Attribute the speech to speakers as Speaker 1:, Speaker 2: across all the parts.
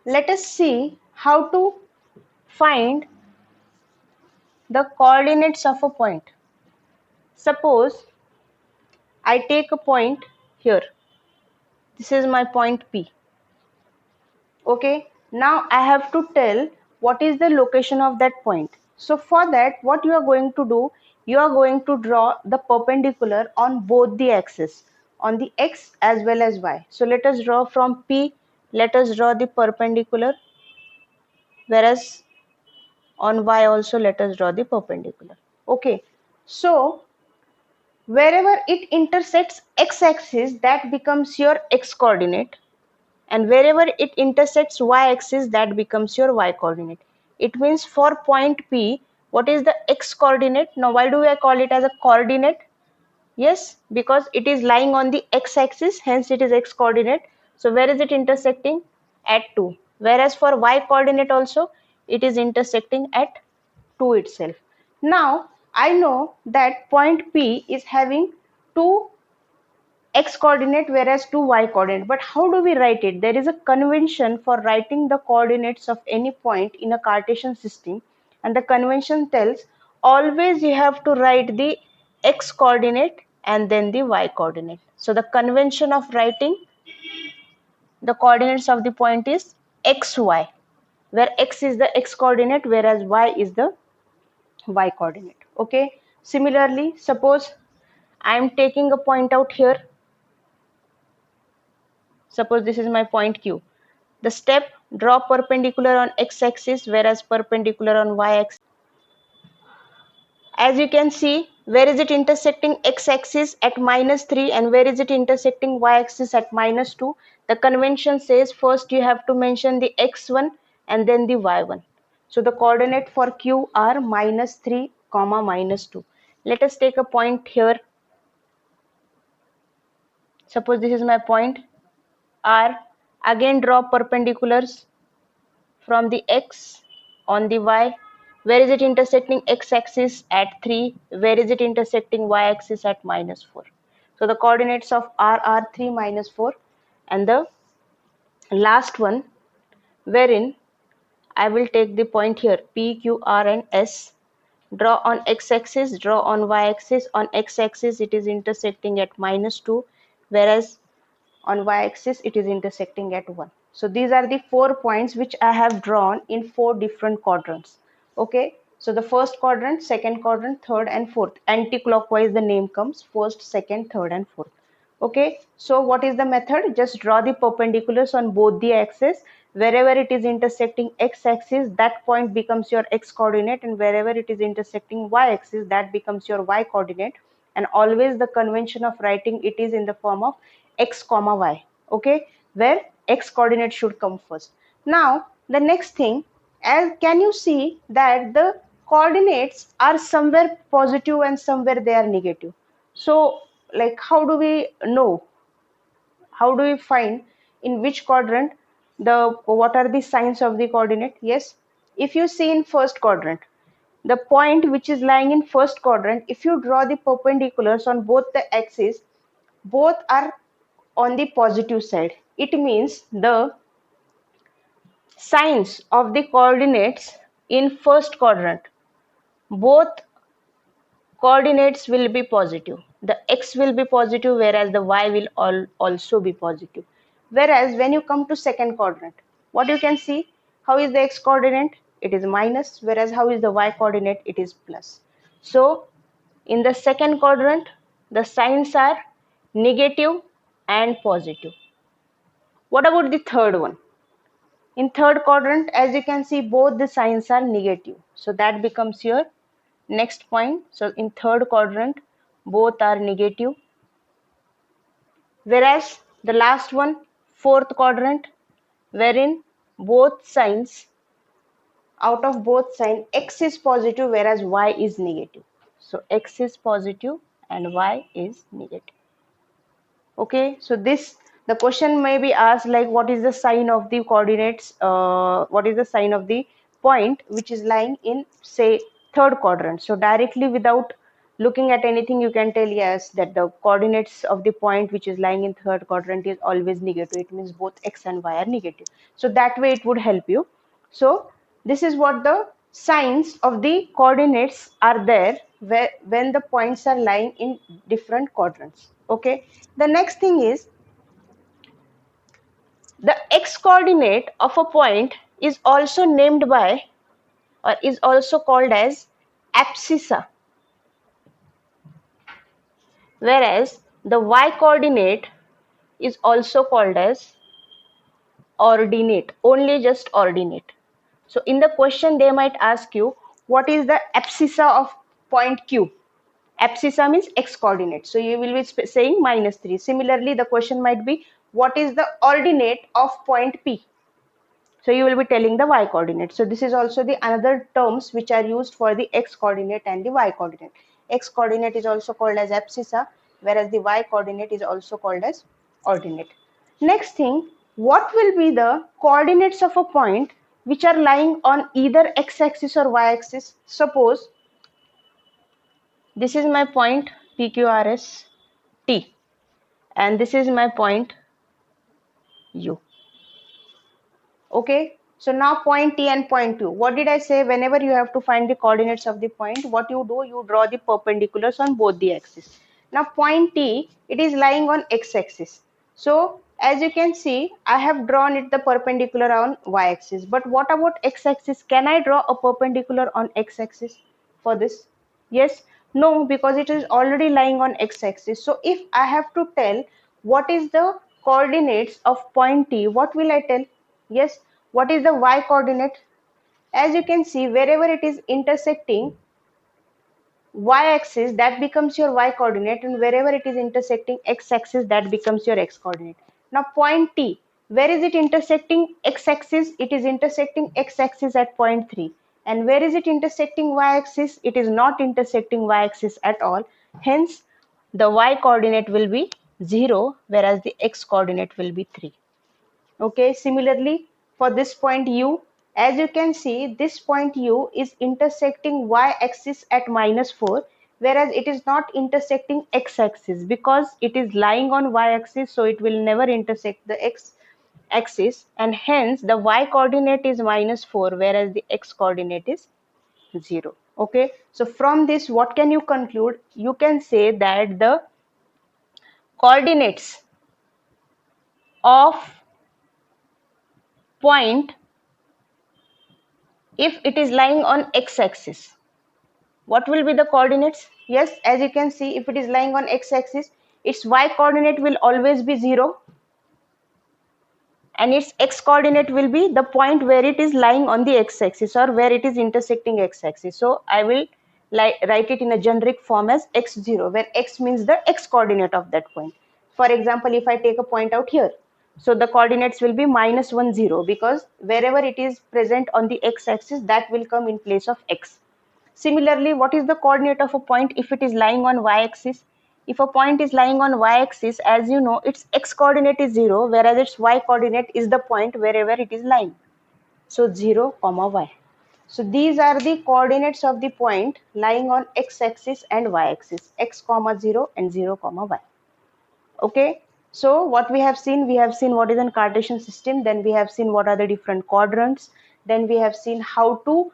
Speaker 1: Let us see how to find the coordinates of a point. Suppose I take a point here. This is my point P. Okay, now I have to tell what is the location of that point. So for that, what you are going to do, you are going to draw the perpendicular on both the axes, on the x as well as y. So let us draw from P, let us draw the perpendicular, whereas on y also let us draw the perpendicular. Okay, so wherever it intersects x-axis, that becomes your x coordinate, and wherever it intersects y-axis, that becomes your y coordinate. It means for point P, what is the x coordinate? Now why do I call it as a coordinate? Yes, because it is lying on the x-axis, hence it is x coordinate. So where is it intersecting? At 2. Whereas for y coordinate also, it is intersecting at 2 itself. Now I know that point P is having two x coordinate whereas two y coordinate, but how do we write it? There is a convention for writing the coordinates of any point in a Cartesian system, and the convention tells always you have to write the x coordinate and then the y coordinate. So the convention of writing the coordinates of the point is xy, where x is the x coordinate whereas y is the y coordinate. Okay, similarly, suppose I am taking a point out here. Suppose this is my point Q. The step, draw perpendicular on x-axis whereas perpendicular on y-axis. As you can see, where is it intersecting x-axis at -3 and where is it intersecting y-axis at -2? The convention says first you have to mention the x1 and then the y1. So the coordinate for Q are -3, -2. Let us take a point here. Suppose this is my point R. Again draw perpendiculars from the x on the y. Where is it intersecting x-axis? At 3. Where is it intersecting y-axis? At -4. So the coordinates of R are 3, -4. And the last one, wherein I will take the point here P, Q, R and S. Draw on x-axis, draw on y-axis. On x-axis it is intersecting at -2, whereas on y-axis it is intersecting at 1. So these are the 4 points which I have drawn in 4 different quadrants. Okay, so the first quadrant, second quadrant, third and fourth. Anti-clockwise the name comes: first, second, third and fourth. Okay, so what is the method? Just draw the perpendiculars on both the axes. Wherever it is intersecting x-axis, that point becomes your x coordinate, and wherever it is intersecting y-axis, that becomes your y coordinate. And always the convention of writing it is in the form of x comma y. Okay, where x coordinate should come first. Now the next thing, as can you see that the coordinates are somewhere positive and somewhere they are negative. So like how do we know, how do we find in which quadrant the what are the signs of the coordinate? Yes, if you see in first quadrant, the point which is lying in first quadrant, if you draw the perpendiculars on both the axes, both are on the positive side. It means the signs of the coordinates in first quadrant, both coordinates will be positive. The x will be positive whereas the y will also be positive. Whereas when you come to second quadrant, what you can see, how is the x coordinate? It is minus, whereas how is the y coordinate? It is plus. So in the second quadrant, the signs are negative and positive. What about the third one? In third quadrant, as you can see, both the signs are negative. So that becomes your next point. So in third quadrant, both are negative. Whereas the last one, fourth quadrant, wherein both signs, out of both signs, x is positive whereas y is negative. So x is positive and y is negative. Okay, so this, the question may be asked like what is the sign of the coordinates, what is the sign of the point which is lying in say third quadrant. So directly without looking at anything, you can tell yes that the coordinates of the point which is lying in third quadrant is always negative. It means both x and y are negative. So that way it would help you. So this is what the signs of the coordinates are there when the points are lying in different quadrants. Okay. The next thing is the x coordinate of a point is also named by or is also called as abscissa, whereas the y coordinate is also called as ordinate, only just ordinate. So in the question they might ask you what is the abscissa of point Q. Abscissa means x coordinate, so you will be saying -3. Similarly, the question might be what is the ordinate of point P. So you will be telling the y coordinate. So this is also the another terms which are used for the x coordinate and the y coordinate. X coordinate is also called as abscissa, whereas the y coordinate is also called as ordinate. Next thing, what will be the coordinates of a point which are lying on either x-axis or y-axis? Suppose this is my point PQRS T and this is my point U. Okay, so now point T and point Q. What did I say? Whenever you have to find the coordinates of the point, what you do, you draw the perpendiculars on both the axes. Now point T, it is lying on x-axis. So as you can see, I have drawn it the perpendicular on y-axis. But what about x-axis? Can I draw a perpendicular on x-axis for this? Yes, no, because it is already lying on x-axis. So if I have to tell what is the coordinates of point T, what will I tell? Yes, what is the y coordinate? As you can see, wherever it is intersecting y-axis, that becomes your y coordinate, and wherever it is intersecting x-axis, that becomes your x coordinate. Now point T, where is it intersecting x-axis? It is intersecting x-axis at point 3. And where is it intersecting y-axis? It is not intersecting y-axis at all. Hence, the y coordinate will be 0, whereas the x coordinate will be 3. Okay, similarly for this point U, as you can see, this point U is intersecting y-axis at -4, whereas it is not intersecting x-axis because it is lying on y-axis, so it will never intersect the x-axis, and hence the y coordinate is -4, whereas the x coordinate is 0. Okay, so from this, what can you conclude? You can say that the coordinates of point, if it is lying on x-axis, what will be the coordinates? Yes, as you can see, if it is lying on x-axis, its y coordinate will always be 0 and its x coordinate will be the point where it is lying on the x-axis or where it is intersecting x-axis. So I will write it in a generic form as x0, where x means the x coordinate of that point. For example, if I take a point out here, so the coordinates will be -1, 0, because wherever it is present on the x-axis, that will come in place of x. Similarly, what is the coordinate of a point if it is lying on y-axis? If a point is lying on y-axis, as you know, its x coordinate is 0, whereas its y coordinate is the point wherever it is lying. So 0, y. So these are the coordinates of the point lying on x-axis and y-axis, x, 0 and 0, y. Okay, so what we have seen what is a Cartesian system, then we have seen what are the different quadrants, then we have seen how to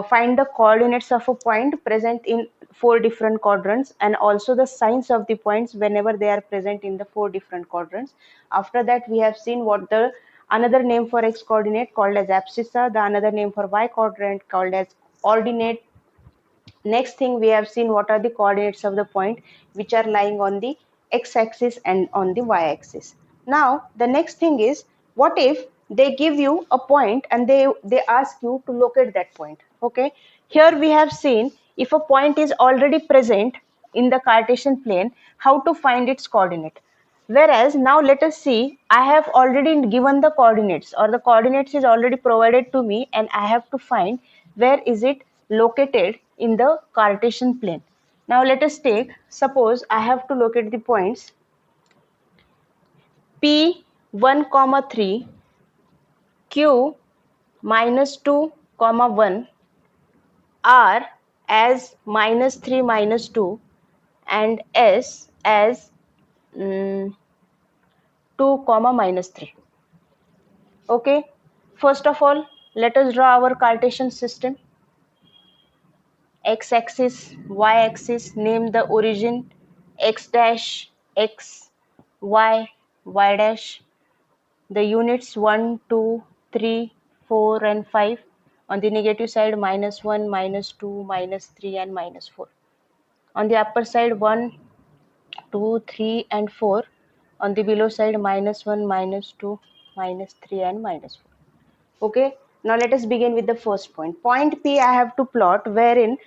Speaker 1: find the coordinates of a point present in 4 different quadrants, and also the signs of the points whenever they are present in the 4 different quadrants. After that, we have seen what the another name for x coordinate called as abscissa, the another name for y quadrant called as ordinate. Next thing, we have seen what are the coordinates of the point which are lying on the x-axis and on the y-axis. Now, the next thing is, what if they give you a point and they ask you to locate that point? Okay, here we have seen if a point is already present in the Cartesian plane, how to find its coordinate. Whereas now let us see, I have already given the coordinates, or the coordinates is already provided to me, and I have to find where is it located in the Cartesian plane. Now let us take, suppose I have to locate the points P1, 3, Q -2, 1, R as -3 -2 and S as 2 comma -3. Okay, first of all, let us draw our Cartesian system. X-axis, y-axis, name the origin, x dash, x, y, y dash, the units 1, 2, 3, 4 and 5. On the negative side, -1, -2, -3 and -4. On the upper side, 1, 2, 3 and 4. On the below side, -1, -2, -3 and -4. Okay, now let us begin with the first point. Point P I have to plot wherein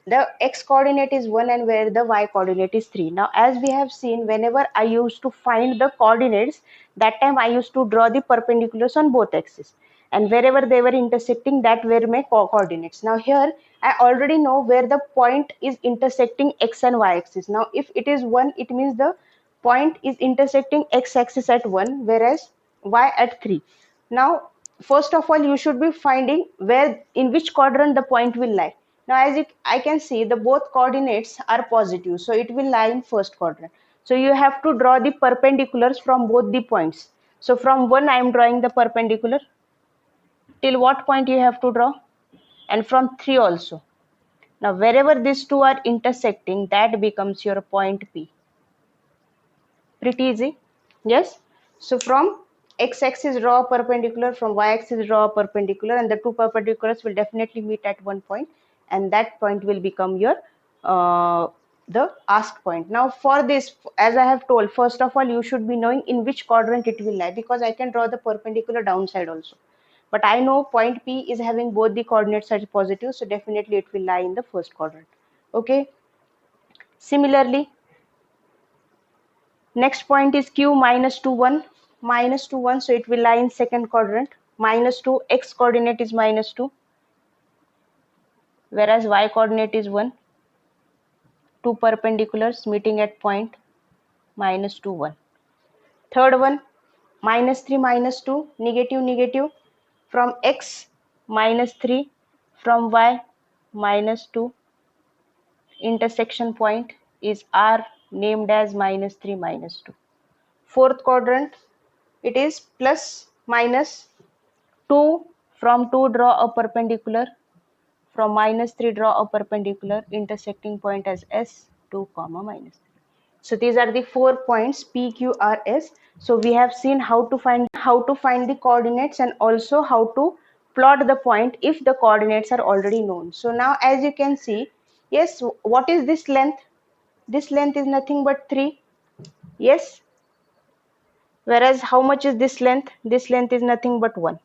Speaker 1: the x coordinate is 1 and where the y coordinate is 3. Now as we have seen, whenever I used to find the coordinates, that time I used to draw the perpendiculars on both axes, and wherever they were intersecting, that were my coordinates. Now here I already know where the point is intersecting x and y axis. Now if it is 1, it means the point is intersecting x axis at 1 whereas y at 3. Now first of all, you should be finding where, in which quadrant the point will lie. Now as I can see, the both coordinates are positive, so it will lie in first quadrant. So you have to draw the perpendiculars from both the points. So from 1 I am drawing the perpendicular. Till what point you have to draw? And from 3 also. Now wherever these two are intersecting, that becomes your point P. Pretty easy, yes? So from x-axis draw a perpendicular, from y-axis draw a perpendicular, and the two perpendiculars will definitely meet at one point, and that point will become your the asked point. Now for this, as I have told, first of all you should be knowing in which quadrant it will lie, because I can draw the perpendicular downside also. But I know point P is having both the coordinates as positive, so definitely it will lie in the first quadrant. Okay. Similarly, next point is Q -2, 1. -2, 1, so it will lie in second quadrant. -2, x coordinate is -2, whereas y coordinate is 1. Two perpendiculars meeting at point -2, 1. Third one, -3, -2, negative, negative. From x, -3. From y, -2. Intersection point is R, named as -3, -2. Fourth quadrant, it is plus minus 2. From 2 draw a perpendicular, from -3 draw a perpendicular, intersecting point as S, 2 comma -3. So these are the 4 points P, Q, R, S. So we have seen how to find the coordinates and also how to plot the point if the coordinates are already known. So now as you can see, yes, what is this length? This length is nothing but 3. Yes. Whereas how much is this length? This length is nothing but 1.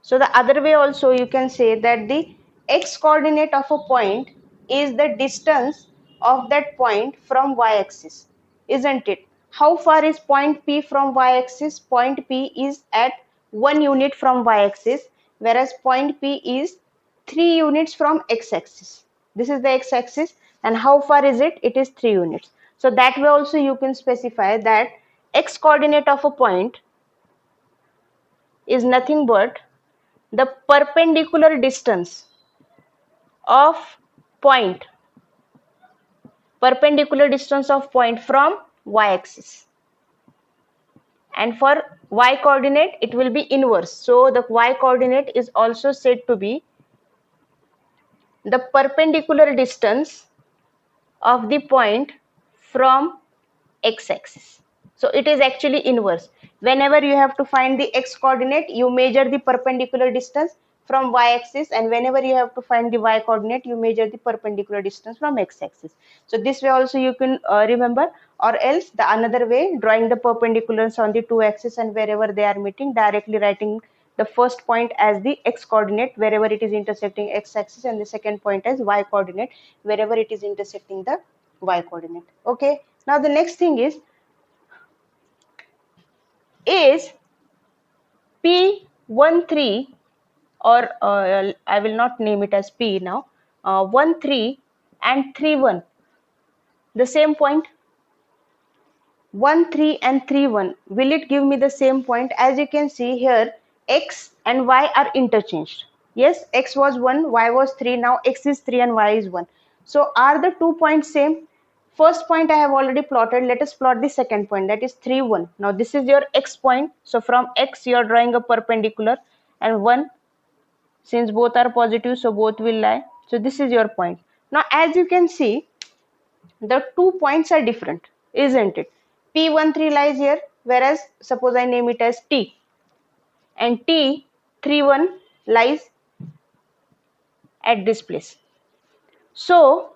Speaker 1: So the other way also you can say that the x coordinate of a point is the distance of that point from y-axis, isn't it? How far is point P from y-axis? Point P is at 1 unit from y-axis, whereas point P is 3 units from x-axis. This is the x-axis, and how far is it? It is 3 units. So that way also you can specify that x coordinate of a point is nothing but the perpendicular distance of point from y-axis, and for y coordinate it will be inverse. So the y coordinate is also said to be the perpendicular distance of the point from x-axis. So it is actually inverse. Whenever you have to find the x coordinate, you measure the perpendicular distance from y-axis, and whenever you have to find the y coordinate, you measure the perpendicular distance from x-axis. So this way also you can remember, or else the another way, drawing the perpendiculars on the two axes, and wherever they are meeting, directly writing the first point as the x coordinate wherever it is intersecting x-axis, and the second point as y coordinate wherever it is intersecting the y coordinate. Okay. Now the next thing is P13, or I will not name it as P now, 13 and 31 the same point? 13 and 31, will it give me the same point? As you can see here, x and y are interchanged. Yes, x was 1, y was 3. Now x is 3 and y is 1. So are the 2 points same? First point I have already plotted. Let us plot the second point, that is 3, 1. Now this is your x point. So from x you are drawing a perpendicular, and 1, since both are positive, so both will lie. So this is your point. Now as you can see, the 2 points are different, isn't it? P13 lies here, whereas suppose I name it as T, and T31 lies at this place. So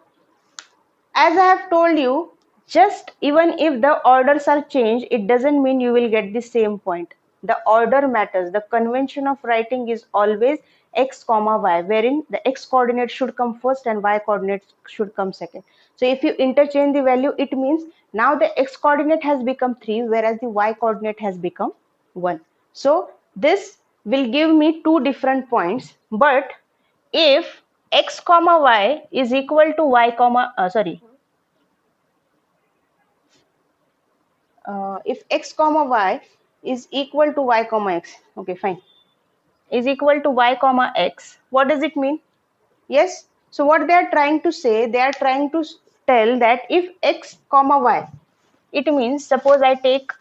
Speaker 1: as I have told you, just even if the orders are changed, it doesn't mean you will get the same point. The order matters. The convention of writing is always x comma y, wherein the x coordinate should come first and y coordinate should come second. So if you interchange the value, it means now the x coordinate has become 3, whereas the y coordinate has become 1. So this will give me two different points, but if x comma y is equal to y comma if x comma y is equal to y comma x, okay, fine, is equal to y comma x, what does it mean? Yes, so what they are trying to say, they are trying to tell that if x comma y, it means suppose I take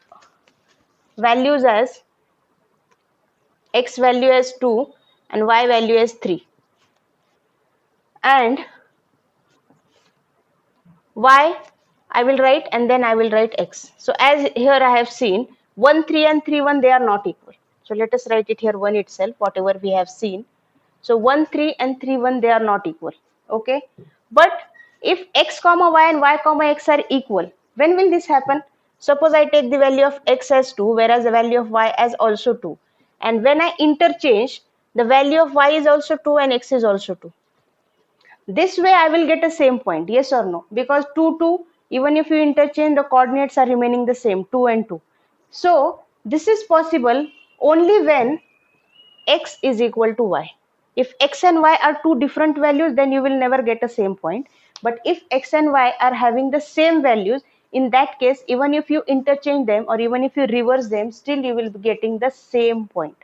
Speaker 1: values as x value as 2 and y value as 3, and y I will write, and then I will write x. So as here I have seen 1 3 and 3 1, they are not equal. So let us write it here 1 itself, whatever we have seen. So 1 3 and 3 1, they are not equal. Okay, but if x comma y and y comma x are equal, when will this happen? Suppose I take the value of x as 2, whereas the value of y as also 2, and when I interchange, the value of y is also 2 and x is also 2. This way I will get a same point, yes or no? Because 2, 2, even if you interchange, the coordinates are remaining the same, 2 and 2. So this is possible only when x is equal to y. If x and y are two different values, then you will never get a same point. But if x and y are having the same values, in that case, even if you interchange them or even if you reverse them, still you will be getting the same point.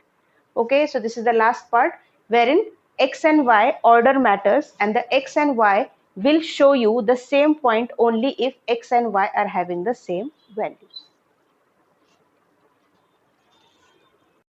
Speaker 1: Okay, so this is the last part wherein x and y order matters, and the x and y will show you the same point only if x and y are having the same values.